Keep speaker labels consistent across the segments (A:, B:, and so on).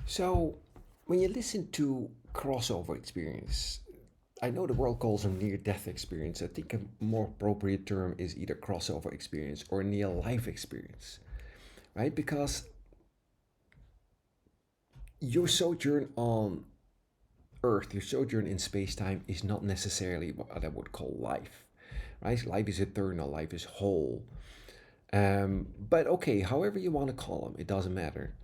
A: So, when you listen to crossover experience, I know the world calls them near death experience. I think a more appropriate term is either crossover experience or near life experience, right? Because your sojourn on Earth, your sojourn in space time is not necessarily what I would call life, right? Life is eternal, life is whole. But okay, however you want to call them, it doesn't matter.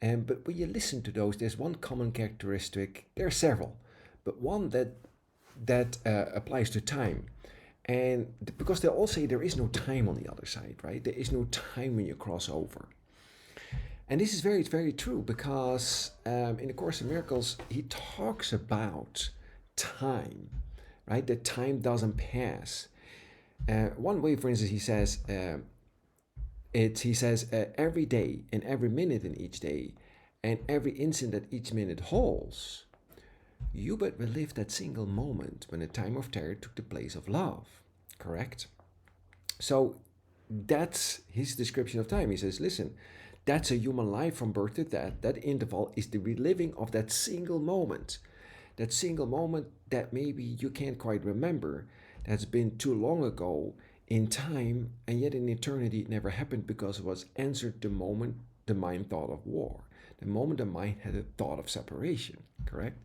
A: But when you listen to those, there's one common characteristic. There are several, but one that applies to time. And because they all say there is no time on the other side, right? There is no time when you cross over. And this is very, very true because in the Course of Miracles, he talks about time, right? That time doesn't pass. One way, for instance, he says every day and every minute in each day and every instant that each minute holds, you but will live that single moment when the time of terror took the place of love. Correct? So that's his description of time. He says, listen, that's a human life from birth to death. That interval is the reliving of that single moment. That single moment that maybe you can't quite remember, that's been too long ago in time, and yet in eternity it never happened because it was answered the moment the mind thought of war, the moment the mind had a thought of separation, correct?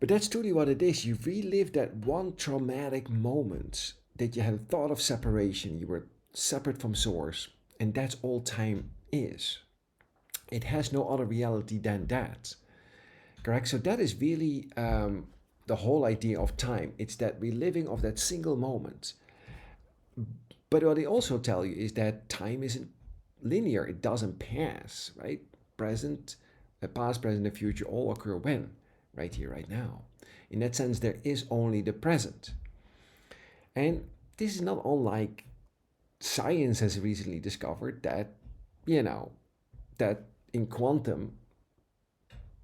A: But that's truly what it is. You relive that one traumatic moment that you had a thought of separation, you were separate from source, and that's all time is. It has no other reality than that. Correct? So that is really the whole idea of time. It's that reliving of that single moment. But what they also tell you is that time isn't linear. It doesn't pass, right? Present, past, present, and future all occur when? Right here, right now. In that sense, there is only the present. And this is not unlike science has recently discovered that, you know, that in quantum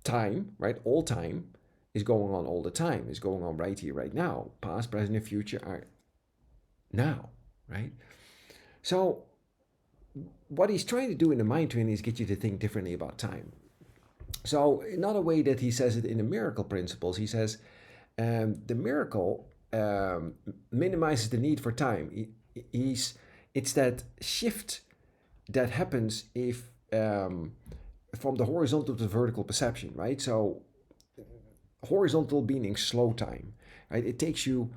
A: time, right, all time is going on all the time, is going on right here, right now. Past, present, and future are now, right? So what he's trying to do in the mind training is get you to think differently about time. So another way that he says it in the miracle principles, he says the miracle minimizes the need for time. It's that shift that happens if from the horizontal to the vertical perception, right? So horizontal meaning slow time, right? It takes you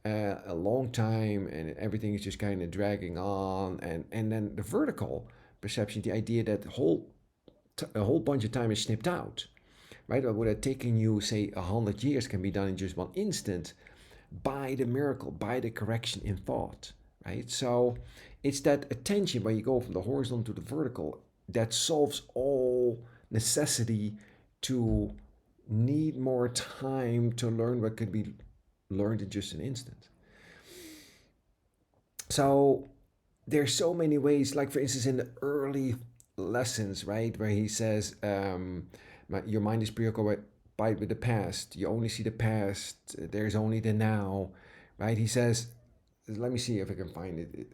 A: a long time and everything is just kind of dragging on, and then the vertical perception, the idea that a whole bunch of time is snipped out, right? What would have taken you say 100 years can be done in just one instant by the miracle, by the correction in thought, right? So it's that attention where you go from the horizontal to the vertical that solves all necessity to need more time to learn what could be learned in just an instant. So there's so many ways, like for instance, in the early lessons, right, where he says, your mind is preoccupied with the past. You only see the past. There's only the now, right? He says, let me see if I can find it.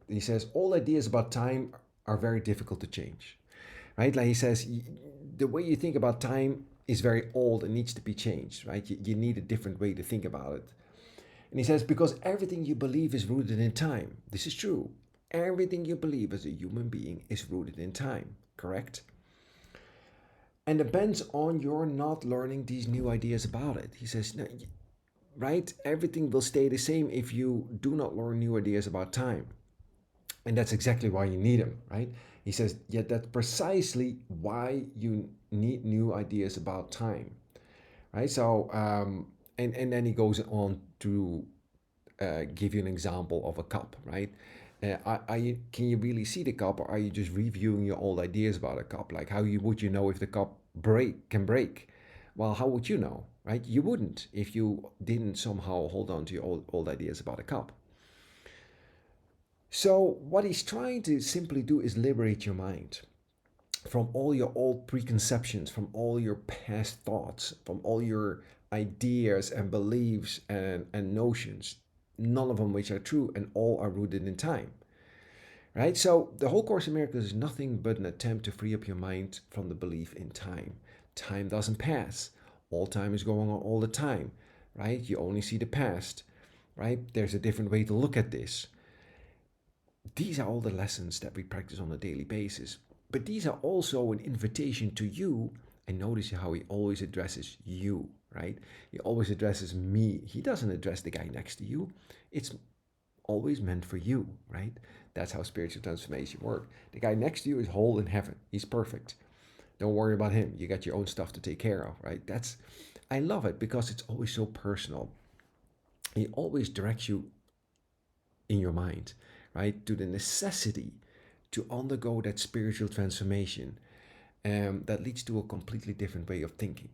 A: He says, all ideas about time are very difficult to change, right? Like he says, the way you think about time is very old and needs to be changed, right? You need a different way to think about it. And he says, because everything you believe is rooted in time. This is true. Everything you believe as a human being is rooted in time, correct? And depends on your not learning these new ideas about it. He says, no, right? Everything will stay the same if you do not learn new ideas about time. And that's exactly why you need them, right? He says, yeah, that's precisely why you need new ideas about time, right? So, and then he goes on to give you an example of a cup, right? Can you really see the cup, or are you just reviewing your old ideas about a cup? Like would you know if the cup can break? Well, how would you know, right? You wouldn't if you didn't somehow hold on to your old ideas about a cup. So what he's trying to simply do is liberate your mind from all your old preconceptions, from all your past thoughts, from all your ideas and beliefs and notions, none of them which are true, and all are rooted in time, right? So the whole Course in Miracles is nothing but an attempt to free up your mind from the belief in time. Time doesn't pass. All time is going on all the time, right? You only see the past, right? There's a different way to look at this. These are all the lessons that we practice on a daily basis. But these are also an invitation to you. And notice how he always addresses you, right? He always addresses me. He doesn't address the guy next to you. It's always meant for you, right? That's how spiritual transformation works. The guy next to you is whole in heaven. He's perfect. Don't worry about him. You got your own stuff to take care of, right? I love it because it's always so personal. He always directs you in your mind, right, to the necessity to undergo that spiritual transformation that leads to a completely different way of thinking,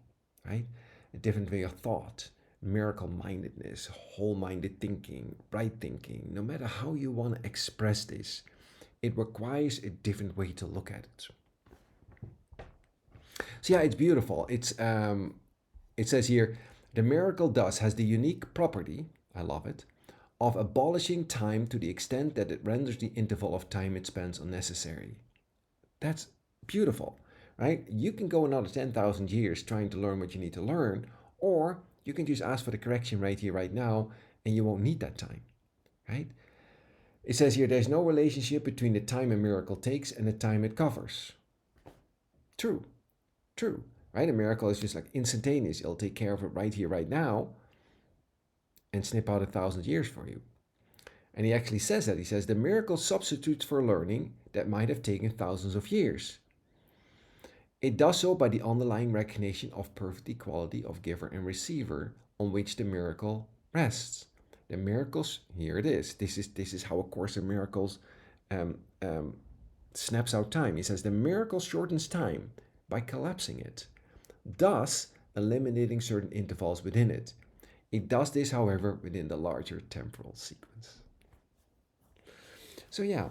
A: right? A different way of thought, miracle mindedness, whole minded thinking, right thinking. No matter how you want to express this, it requires a different way to look at it. So yeah, it's beautiful. It says here, the miracle thus has the unique property, I love it, of abolishing time to the extent that it renders the interval of time it spends unnecessary. That's beautiful, right? You can go another 10,000 years trying to learn what you need to learn, or you can just ask for the correction right here, right now, and you won't need that time, right? It says here, there's no relationship between the time a miracle takes and the time it covers. True, true, right? A miracle is just like instantaneous. It'll take care of it right here, right now, and snip out 1,000 years for you. And he actually says that. He says the miracle substitutes for learning that might have taken thousands of years. It does so by the underlying recognition of perfect equality of giver and receiver on which the miracle rests. The miracles, here it is. This is how A Course in Miracles um, um, snaps out time. He says the miracle shortens time by collapsing it, thus eliminating certain intervals within it. It does this, however, within the larger temporal sequence. So yeah,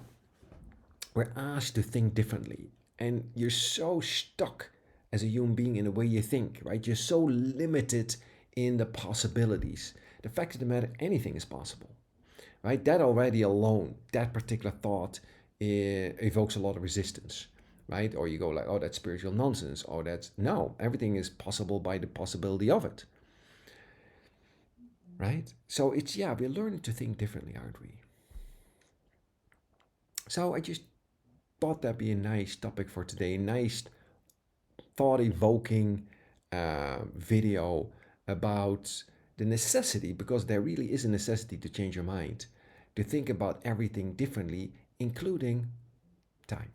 A: we're asked to think differently. And you're so stuck as a human being in the way you think, right? You're so limited in the possibilities. The fact of the matter, anything is possible, right? That already alone, that particular thought evokes a lot of resistance, right? Or you go like, oh, that's spiritual nonsense. Or that's, no, everything is possible by the possibility of it, right? So it's, yeah, we're learning to think differently, aren't we? So I just thought that'd be a nice topic for today, a nice thought evoking video about the necessity, because there really is a necessity to change your mind, to think about everything differently, including time.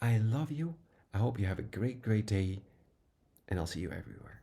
A: I love you. I hope you have a great, great day, and I'll see you everywhere.